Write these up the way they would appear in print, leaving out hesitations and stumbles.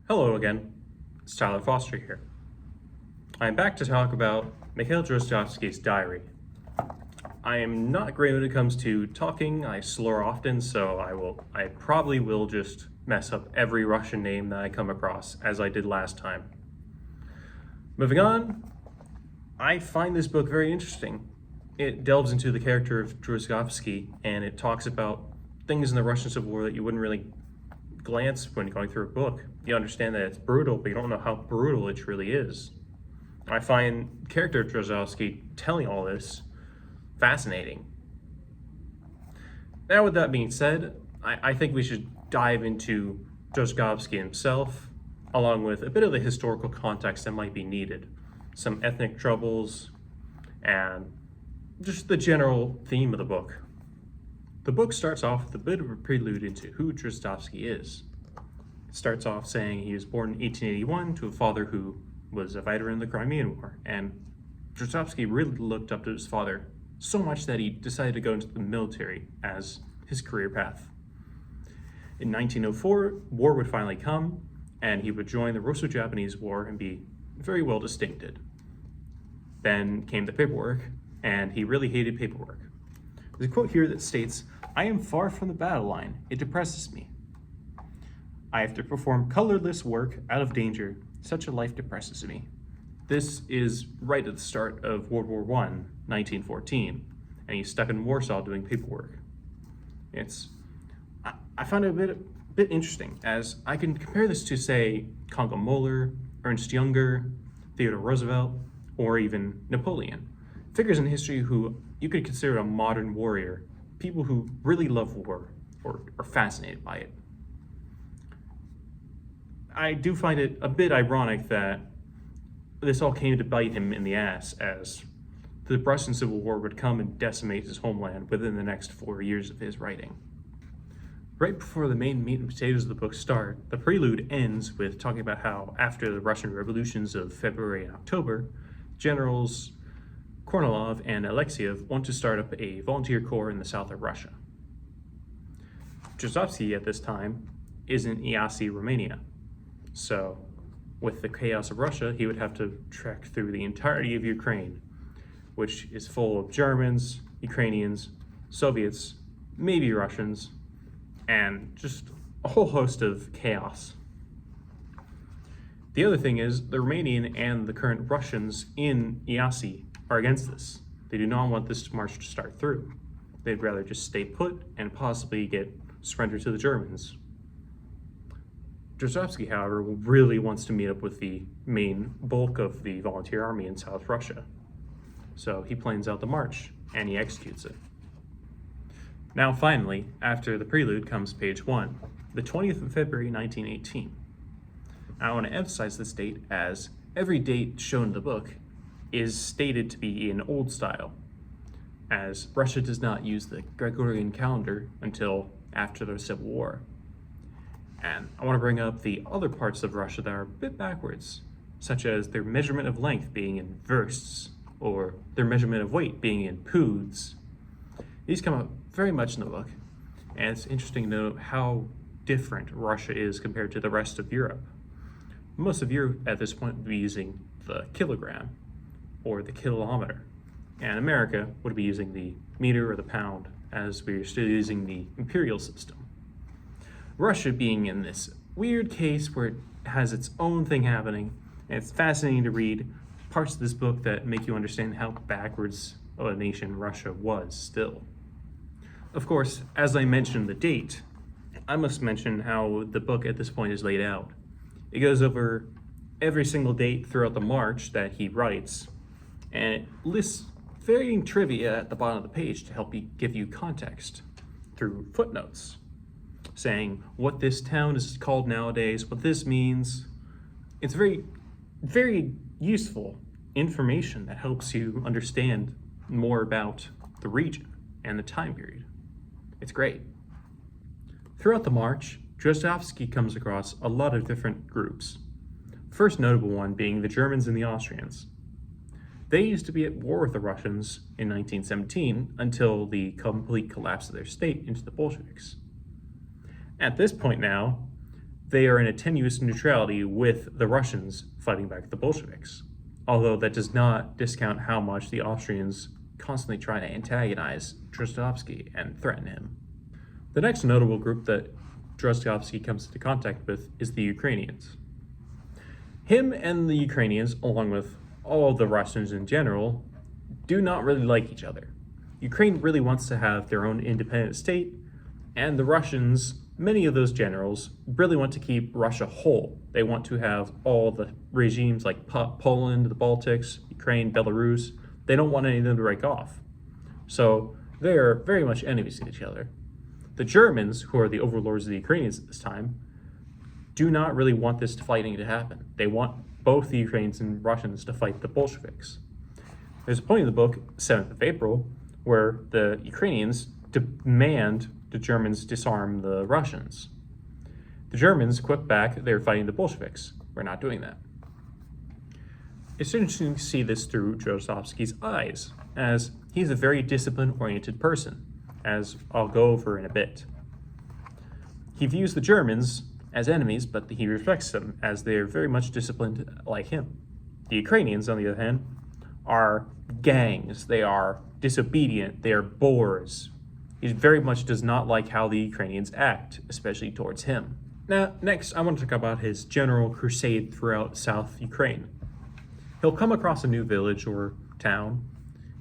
Hello again, it's Tyler Foster here. I am back to talk about Mikhail Drozdovsky's diary. I am not great when it comes to talking, I slur often, so I probably will just mess up every Russian name that I come across, as I did last time. Moving on, I find this book very interesting. It delves into the character of Drozdovsky, and it talks about things in the Russian Civil War that you wouldn't really glance when going through a book. You understand that it's brutal, but you don't know how brutal it really is. I find the character of Drozdovsky telling all this fascinating. Now, with that being said, I think we should dive into Drozdovsky himself, along with a bit of the historical context that might be needed, some ethnic troubles, and just the general theme of the book. The book starts off with a bit of a prelude into who Drozdovsky is. It starts off saying he was born in 1881 to a father who was a fighter in the Crimean War, and Drozdovsky really looked up to his father so much that he decided to go into the military as his career path. In 1904, war would finally come, and he would join the Russo-Japanese War and be very well distincted. Then came the paperwork, and he really hated paperwork. There's a quote here that states, "I am far from the battle line. It depresses me. I have to perform colorless work out of danger. Such a life depresses me." This is right at the start of World War I, 1914, and he's stuck in Warsaw doing paperwork. I found it a bit interesting, as I can compare this to, say, Congo Moeller, Ernst Jünger, Theodore Roosevelt, or even Napoleon. Figures in history who you could consider a modern warrior, people who really love war or are fascinated by it. I do find it a bit ironic that this all came to bite him in the ass, as the Russian Civil War would come and decimate his homeland within the next 4 years of his writing. Right before the main meat and potatoes of the book start, the prelude ends with talking about how after the Russian revolutions of February and October, Generals Kornilov and Alexiev want to start up a volunteer corps in the south of Russia. Drozdovsky at this time is in Iasi, Romania. So, with the chaos of Russia, he would have to trek through the entirety of Ukraine, which is full of Germans, Ukrainians, Soviets, maybe Russians, and just a whole host of chaos. The other thing is, the Romanian and the current Russians in Iasi are against this. They do not want this march to start through. They'd rather just stay put and possibly get surrendered to the Germans. Drozdovsky, however, really wants to meet up with the main bulk of the volunteer army in South Russia. So he plans out the march, and he executes it. Now finally, after the prelude comes page 1, the 20th of February, 1918. I want to emphasize this date, as every date shown in the book is stated to be in old style, as Russia does not use the Gregorian calendar until after the Civil War. And I want to bring up the other parts of Russia that are a bit backwards, such as their measurement of length being in versts, or their measurement of weight being in poods. These come up very much in the book, and it's interesting to note how different Russia is compared to the rest of Europe. Most of Europe at this point would be using the kilogram, or the kilometer, and America would be using the meter or the pound, as we're still using the imperial system. Russia being in this weird case where it has its own thing happening, and it's fascinating to read parts of this book that make you understand how backwards of a nation Russia was still. Of course, as I mentioned the date, I must mention how the book at this point is laid out. It goes over every single date throughout the march that he writes, and it lists varying trivia at the bottom of the page to help give you context through footnotes, saying what this town is called nowadays, what this means. It's very, very useful information that helps you understand more about the region and the time period. It's great. Throughout the march, Drozdovsky comes across a lot of different groups. First notable one being the Germans and the Austrians. They used to be at war with the Russians in 1917 until the complete collapse of their state into the Bolsheviks. At this point now, they are in a tenuous neutrality with the Russians fighting back the Bolsheviks, although that does not discount how much the Austrians constantly try to antagonize Drozdovsky and threaten him. The next notable group that Drozdovsky comes into contact with is the Ukrainians. Him and the Ukrainians, along with all of the Russians in general, do not really like each other. Ukraine really wants to have their own independent state, and the Russians, many of those generals, really want to keep Russia whole. They want to have all the regimes like Poland, the Baltics, Ukraine, Belarus. They don't want any of them to break off. So they're very much enemies to each other. The Germans, who are the overlords of the Ukrainians at this time, do not really want this fighting to happen. They want both the Ukrainians and Russians to fight the Bolsheviks. There's a point in the book, 7th of April, where the Ukrainians demand the Germans disarm the Russians. The Germans quip back, they're fighting the Bolsheviks. We're not doing that. It's interesting to see this through Drozdovsky's eyes, as he's a very discipline-oriented person, as I'll go over in a bit. He views the Germans as enemies, but he respects them as they're very much disciplined like him. The Ukrainians, on the other hand, are gangs. They are disobedient. They are boors. He very much does not like how the Ukrainians act, especially towards him. Now, next, I want to talk about his general crusade throughout South Ukraine. He'll come across a new village or town.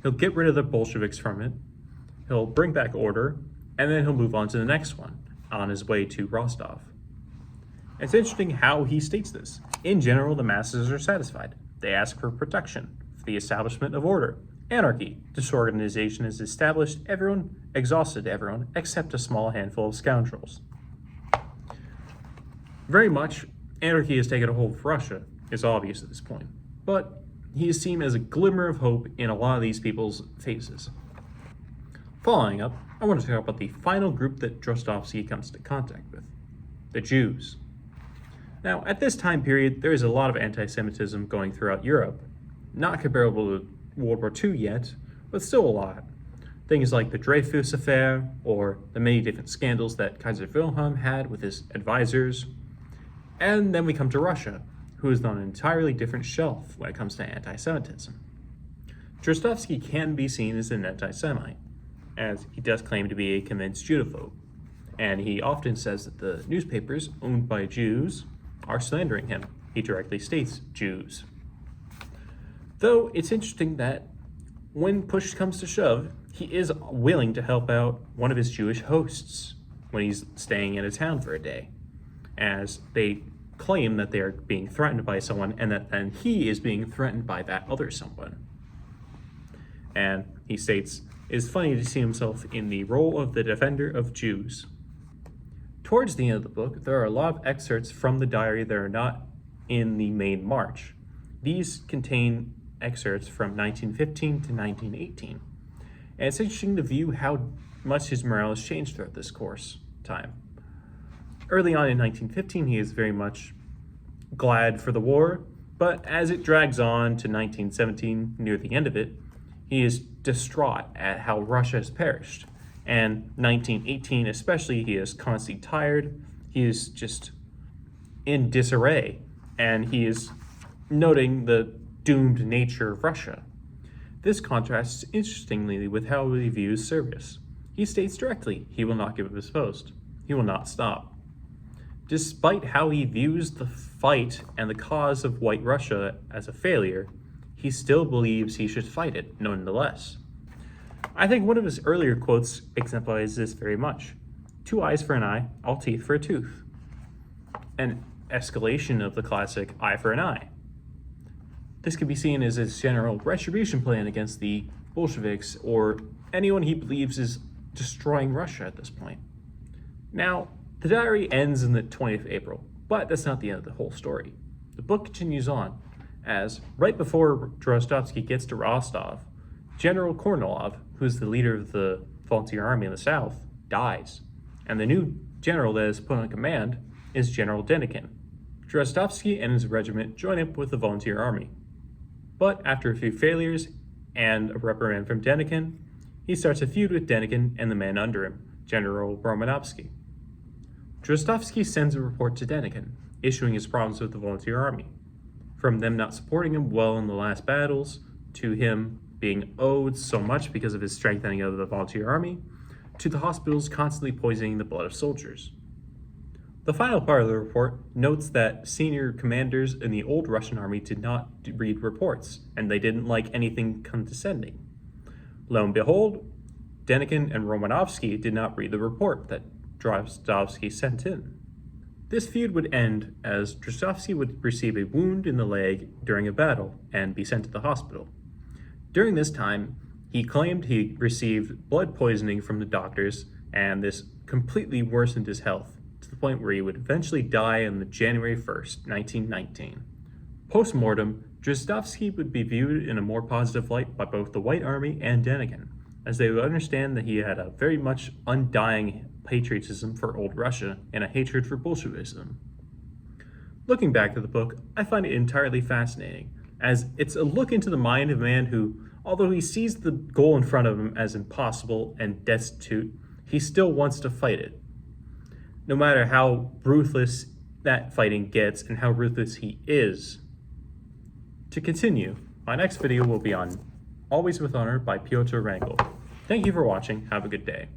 He'll get rid of the Bolsheviks from it. He'll bring back order, and then he'll move on to the next one, on his way to Rostov. It's interesting how he states this. In general, the masses are satisfied. They ask for protection, for the establishment of order. Anarchy. Disorganization is established. Everyone exhausted everyone, except a small handful of scoundrels. Very much, anarchy has taken a hold of Russia, is obvious at this point. But he is seen as a glimmer of hope in a lot of these people's faces. Following up, I want to talk about the final group that Drozdovsky comes into contact with, the Jews. Now, at this time period, there is a lot of anti-Semitism going throughout Europe. Not comparable to World War II yet, but still a lot. Things like the Dreyfus Affair, or the many different scandals that Kaiser Wilhelm had with his advisors. And then we come to Russia, who is on an entirely different shelf when it comes to anti-Semitism. Drozdovsky can be seen as an anti-Semite, as he does claim to be a convinced Judophobe, and he often says that the newspapers owned by Jews are slandering him. He directly states Jews. Though it's interesting that when push comes to shove, he is willing to help out one of his Jewish hosts when he's staying in a town for a day, as they claim that they are being threatened by someone and that then he is being threatened by that other someone. And he states, "It's funny to see himself in the role of the defender of Jews." Towards the end of the book, there are a lot of excerpts from the diary that are not in the main march. These contain excerpts from 1915 to 1918. And it's interesting to view how much his morale has changed throughout this course time. Early on in 1915, he is very much glad for the war, but as it drags on to 1917, near the end of it, he is distraught at how Russia has perished. And 1918 especially, he is constantly tired, he is just in disarray, and he is noting the doomed nature of Russia. This contrasts interestingly with how he views service. He states directly he will not give up his post. He will not stop. Despite how he views the fight and the cause of White Russia as a failure, he still believes he should fight it nonetheless. I think one of his earlier quotes exemplifies this very much. 2 eyes for an eye, all teeth for a tooth. An escalation of the classic eye for an eye. This can be seen as his general retribution plan against the Bolsheviks or anyone he believes is destroying Russia at this point. Now, the diary ends in the 20th of April, but that's not the end of the whole story. The book continues on, as right before Drozdovsky gets to Rostov, General Kornilov, who's the leader of the volunteer army in the south, dies, and the new general that is put on command is General Denikin. Drozdovsky and his regiment join up with the volunteer army. But after a few failures and a reprimand from Denikin, he starts a feud with Denikin and the men under him, General Romanovsky. Drozdovsky sends a report to Denikin, issuing his problems with the volunteer army. From them not supporting him well in the last battles, to him being owed so much because of his strengthening of the volunteer army, to the hospitals constantly poisoning the blood of soldiers. The final part of the report notes that senior commanders in the old Russian army did not read reports, and they didn't like anything condescending. Lo and behold, Denikin and Romanovsky did not read the report that Drozdovsky sent in. This feud would end as Drozdovsky would receive a wound in the leg during a battle and be sent to the hospital. During this time, he claimed he received blood poisoning from the doctors, and this completely worsened his health, to the point where he would eventually die on January 1st, 1919. Post-mortem, Drozdovsky would be viewed in a more positive light by both the White Army and Denikin, as they would understand that he had a very much undying patriotism for old Russia and a hatred for Bolshevism. Looking back at the book, I find it entirely fascinating, as it's a look into the mind of a man who, although he sees the goal in front of him as impossible and destitute, he still wants to fight it. No matter how ruthless that fighting gets and how ruthless he is. To continue, my next video will be on Always with Honor by Pyotr Wrangel. Thank you for watching. Have a good day.